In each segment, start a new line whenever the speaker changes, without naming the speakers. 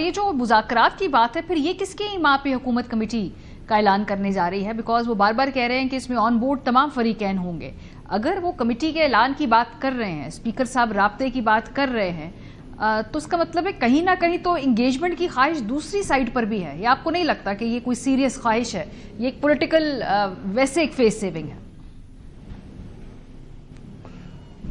یہ جو مذاکرات کی بات ہے پھر یہ کس کے ماں پہ حکومت کمیٹی کا اعلان کرنے جا رہی ہے؟ بیکاز وہ بار بار کہہ رہے ہیں کہ اس میں آن بورڈ تمام فریقین ہوں گے. اگر وہ کمیٹی کے اعلان کی بات کر رہے ہیں، اسپیکر صاحب رابطے کی بات کر رہے ہیں، تو اس کا مطلب ہے کہیں نہ کہیں تو انگیجمنٹ کی خواہش دوسری سائڈ پر بھی ہے. یا آپ کو نہیں لگتا کہ یہ کوئی سیریس خواہش ہے؟ یہ ایک پولیٹیکل ویسے ایک فیس سیونگ ہے.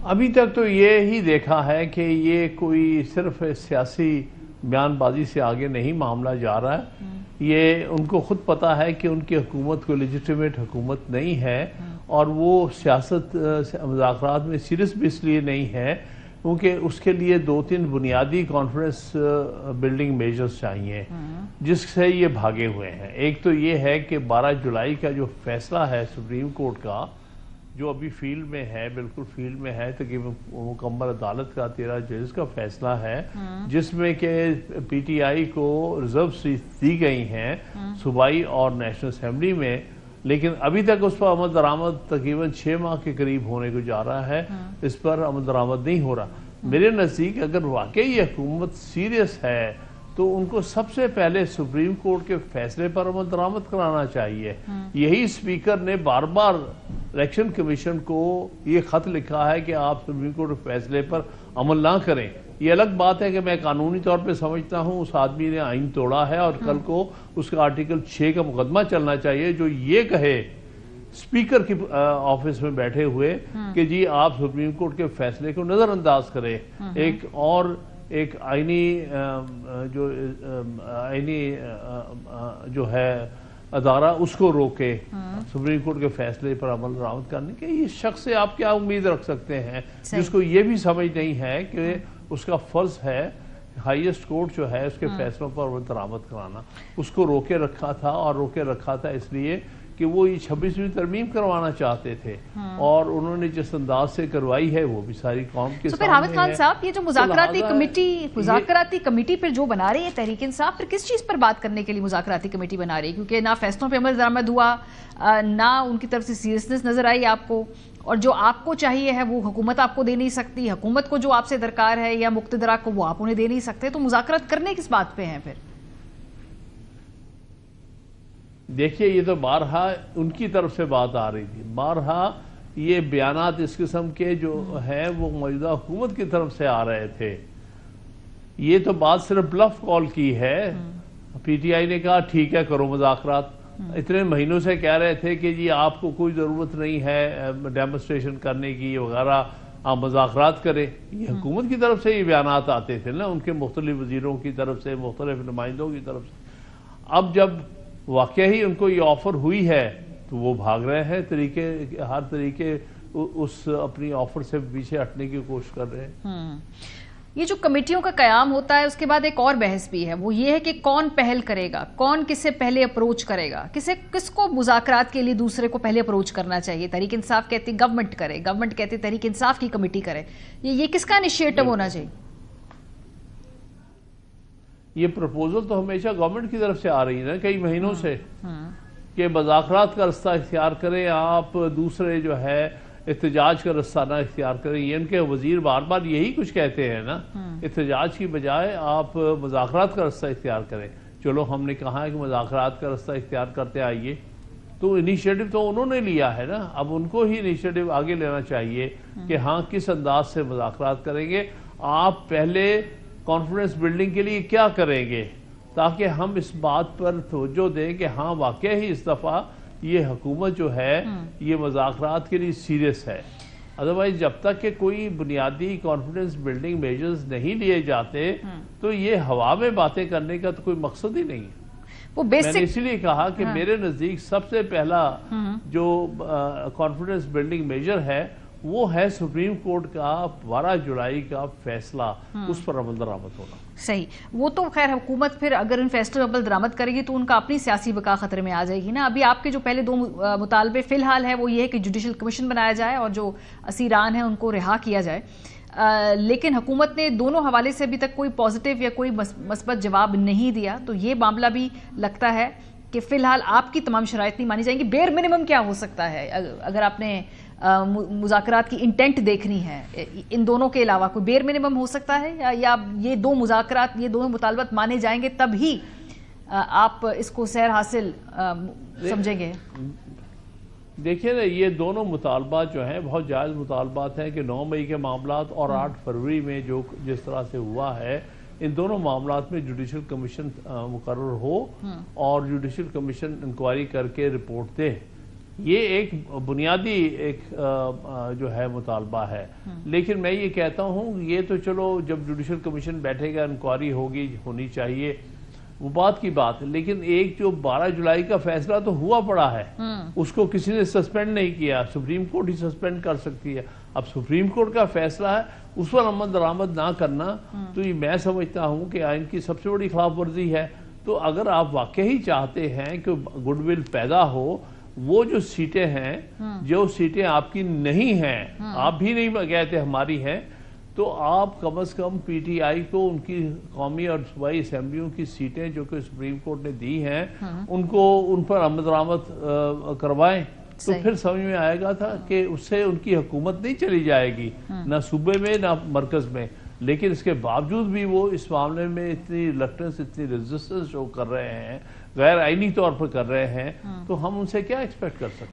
ابھی تک تو یہ ہی دیکھا ہے کہ یہ کوئی صرف سیاسی بیان بازی سے آگے نہیں معاملہ جا رہا ہے. یہ ان کو خود پتا ہے کہ ان کی حکومت کوئی لیجیٹیمیٹ حکومت نہیں ہے، اور وہ سیاست مذاکرات میں سیریس بھی اس لیے نہیں ہے کیونکہ اس کے لیے 2-3 بنیادی کانفرنس بلڈنگ میجرز چاہیے جس سے یہ بھاگے ہوئے ہیں. ایک تو یہ ہے کہ 12 جولائی کا جو فیصلہ ہے سپریم کورٹ کا، جو ابھی فیلڈ میں ہے، بالکل فیلڈ میں ہے، تقریباً مکمل عدالت کا 13 ججز کا فیصلہ ہے، جس میں کہ پی ٹی آئی کو ریزرو سیٹس دی گئی ہیں صوبائی اور نیشنل اسمبلی میں، لیکن ابھی تک اس پر عمل درآمد تقریباً 6 ماہ کے قریب ہونے کو جا رہا ہے. اس پر عمل درآمد نہیں ہو رہا. میرے نزدیک اگر واقعی یہ حکومت سیریس ہے تو ان کو سب سے پہلے سپریم کورٹ کے فیصلے پر عمل درآمد کرانا چاہیے. یہی اسپیکر نے بار بار الیکشن کمیشن کو یہ خط لکھا ہے کہ آپ سپریم کورٹ کے فیصلے پر عمل نہ کریں. یہ الگ بات ہے کہ میں قانونی طور پہ سمجھتا ہوں اس آدمی نے آئین توڑا ہے اور کل کو اس کا آرٹیکل 6 کا مقدمہ چلنا چاہیے جو یہ کہے اسپیکر کی آفس میں بیٹھے ہوئے کہ جی آپ سپریم کورٹ کے فیصلے کو نظر انداز کریں. ایک آئینی جو ہے ادارہ اس کو روکے سپریم کورٹ کے فیصلے پر عمل درآمد کرنے کے. یہ شخص سے آپ کیا امید رکھ سکتے ہیں جس کو یہ بھی سمجھ نہیں ہے کہ اس کا فرض ہے ہائیسٹ کورٹ جو ہے اس کے فیصلوں پر عمل درآمد کرانا. اس کو روکے رکھا تھا، اور روکے رکھا تھا اس لیے کہ وہ یہ 26ویں ترمیم کروانا چاہتے تھے، اور انہوں نے جس انداز سے کروائی ہے وہ بھی ساری قوم کے سامنے ہے.
حامد خان صاحب، یہ جو مذاکراتی کمیٹی پھر جو بنا رہی ہے تحریک انصاف، پھر کس چیز پر بات کرنے کے لیے مذاکراتی کمیٹی بنا رہی ہے؟ کیونکہ نہ فیصلوں پہ عمل درآمد ہوا، نہ ان کی طرف سے سیریسنس نظر آئی آپ کو، اور جو آپ کو چاہیے ہے وہ حکومت آپ کو دے نہیں سکتی، حکومت کو جو آپ سے درکار ہے یا مقتدرہ کو وہ آپ انہیں دے نہیں سکتے. تو مذاکرات کرنے کس بات پہ ہیں پھر؟
دیکھیے، یہ تو بارہا ان کی طرف سے بات آ رہی تھی، بارہا یہ بیانات اس قسم کے جو ہیں وہ موجودہ حکومت کی طرف سے آ رہے تھے. یہ تو بات صرف بلف کال کی ہے. پی ٹی آئی نے کہا ٹھیک ہے کرو مذاکرات. اتنے مہینوں سے کہہ رہے تھے کہ جی آپ کو کوئی ضرورت نہیں ہے ڈیمونسٹریشن کرنے کی وغیرہ، آپ مذاکرات کریں. یہ حکومت کی طرف سے یہ بیانات آتے تھے نا، ان کے مختلف وزیروں کی طرف سے، مختلف نمائندوں کی طرف سے. اب جب واقعی ان کو یہ آفر ہوئی ہے تو وہ بھاگ رہے ہیں، ہر طریقے اس اپنی آفر سے پیچھے ہٹنے کی کوشش کر رہے ہیں.
یہ جو کمیٹیوں کا قیام ہوتا ہے اس کے بعد ایک اور بحث بھی ہے، وہ یہ ہے کہ کون پہل کرے گا، کون کس سے پہلے اپروچ کرے گا، کس کو مذاکرات کے لیے دوسرے کو پہلے اپروچ کرنا چاہیے. تحریک انصاف کہتی گورنمنٹ کرے، گورنمنٹ کہتی تحریک انصاف کی کمیٹی کرے. یہ کس کا انیشیٹو ہونا چاہیے؟
یہ پروپوزل تو ہمیشہ گورنمنٹ کی طرف سے آ رہی ہے نا کئی مہینوں سے کہ مذاکرات کا رستہ اختیار کریں، آپ دوسرے جو ہے احتجاج کا رستہ نہ اختیار کریں. یہ ان کے وزیر بار بار یہی کچھ کہتے ہیں نا، احتجاج کی بجائے آپ مذاکرات کا رستہ اختیار کریں. چلو ہم نے کہا ہے کہ مذاکرات کا رستہ اختیار کرتے آئیے، تو انیشیٹو تو انہوں نے لیا ہے نا، اب ان کو ہی انیشیٹو آگے لینا چاہیے کہ ہاں کس انداز سے مذاکرات کریں گے. آپ پہلے کانفیڈنس بلڈنگ کے لیے کیا کریں گے تاکہ ہم اس بات پر توجہ دیں کہ ہاں واقعی اس دفعہ یہ حکومت جو ہے یہ مذاکرات کے لیے سیریس ہے. ادروائز جب تک کہ کوئی بنیادی کانفیڈنس بلڈنگ میجرز نہیں لیے جاتے تو یہ ہوا میں باتیں کرنے کا تو کوئی مقصد ہی نہیں ہے. میں نے اسی لیے کہا کہ میرے نزدیک سب سے پہلا جو کانفیڈنس بلڈنگ میجر ہے وہ ہے سپریم کورٹ کا 12 جولائی کا فیصلہ، اس پر عمل درآمد ہونا.
صحیح. وہ تو خیر حکومت پھر اگر ان فیصلوں پر عمل درآمد کرے گی تو ان کا اپنی سیاسی بقا خطرے میں آ جائے گی نا. ابھی آپ کے جو پہلے 2 مطالبے فی الحال ہے وہ یہ ہے کہ جوڈیشل کمیشن بنایا جائے اور جو اسیران ہیں ان کو رہا کیا جائے، لیکن حکومت نے دونوں حوالے سے ابھی تک کوئی پازیٹیو یا کوئی مثبت جواب نہیں دیا. تو یہ معاملہ بھی لگتا ہے کہ فی الحال آپ کی تمام شرائط نہیں مانی جائیں گی. بیر منیمم کیا ہو سکتا ہے اگر آپ نے مذاکرات کی انٹینٹ دیکھنی ہے، ان دونوں کے علاوہ کوئی بیر منیمم ہو سکتا ہے یا یہ دو مذاکرات، یہ دونوں مطالبات مانے جائیں گے تب ہی آپ اس کو سیر حاصل سمجھیں گے؟
دیکھیں نا، یہ دونوں مطالبات جو ہیں بہت جائز مطالبات ہیں کہ 9 مئی کے معاملات اور 8 فروری میں جو جس طرح سے ہوا ہے، ان دونوں معاملات میں جوڈیشل کمیشن مقرر ہو اور جوڈیشل کمیشن انکوائری کر کے رپورٹ دے۔ یہ ایک بنیادی ایک جو ہے مطالبہ ہے، لیکن میں یہ کہتا ہوں یہ تو چلو جب جوڈیشل کمیشن بیٹھے گا انکوائری ہوگی، ہونی چاہیے، وہ بات کی بات ہے، لیکن ایک جو 12 جولائی کا فیصلہ تو ہوا پڑا ہے، اس کو کسی نے سسپینڈ نہیں کیا، سپریم کورٹ ہی سسپینڈ کر سکتی ہے۔ اب سپریم کورٹ کا فیصلہ ہے، اس پر عمل درآمد نہ کرنا تو یہ میں سمجھتا ہوں کہ آئین کی سب سے بڑی خلاف ورزی ہے۔ تو اگر آپ واقعی چاہتے ہیں کہ گڈ ول پیدا ہو، وہ جو سیٹیں ہیں، جو سیٹیں آپ کی نہیں ہیں، آپ بھی نہیں کہتے ہماری ہیں، تو آپ کم از کم پی ٹی آئی کو ان کی قومی اور صوبائی اسمبلیوں کی سیٹیں جو کہ سپریم کورٹ نے دی ہیں ان پر عمل درآمد کروائیں، تو پھر سمجھ میں آئے گا تھا کہ اس سے ان کی حکومت نہیں چلی جائے گی، نہ صوبے میں نہ مرکز میں۔ لیکن اس کے باوجود بھی وہ اس معاملے میں اتنی ریلکٹنس، اتنی ریزسٹنس شو کر رہے ہیں، غیر آئینی طور پر کر رہے ہیں، تو ہم ان سے کیا ایکسپیکٹ کر سکتے ہیں؟